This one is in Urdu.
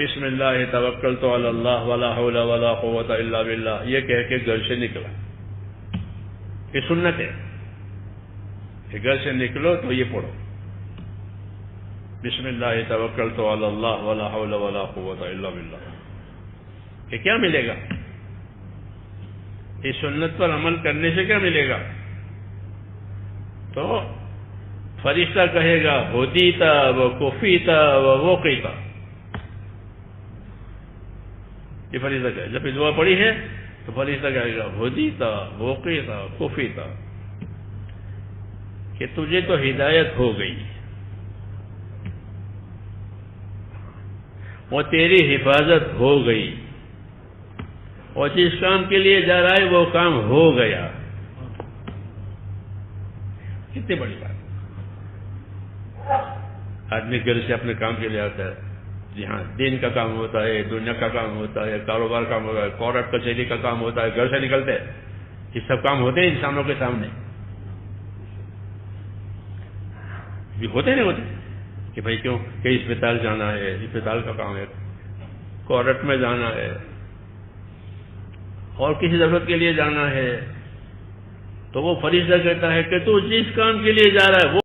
بسم اللہ توکلت علی اللہ ولا حول ولا قوت الا باللہ، یہ کہہ کے گھر سے نکلا. یہ سنت ہے کہ گھر سے نکلو تو یہ پڑھو، بسم اللہ توکلت علی اللہ ولا حول ولا قوت الا باللہ. کہ کیا ملے گا؟ اس سنت پر عمل کرنے سے کیا ملے گا؟ تو فرشتہ کہے گا ہدیتا و کفیتا و وقیتا. یہ فرشتہ کہے، جب یہ دعا پڑھی ہے تو فرشتہ کہے گا ہدیتا وقیتا کفیتا، کہ تجھے تو ہدایت ہو گئی اور تیری حفاظت ہو گئی، اور جس کام کے لیے جا رہا ہے وہ کام ہو گیا. کتنی بڑی بات. آدمی گھر سے اپنے کام کے لیے آتا ہے، جی ہاں، دین کا کام ہوتا ہے، دنیا کا کام ہوتا ہے، کاروبار کا کام ہوتا ہے، کورٹ کچہری کا کام ہوتا ہے، گھر سے نکلتے ہیں. یہ سب کام ہوتے ہیں انسانوں کے سامنے، یہ ہوتے نہیں ہوتے کہ بھائی کیوں کہ اسپتال جانا ہے، اسپتال کا کام ہے، کورٹ میں جانا ہے، اور کسی ضرورت کے لیے جانا ہے. تو وہ فرشتہ کہتا ہے کہ تو جس کام کے لیے جا رہا ہے وہ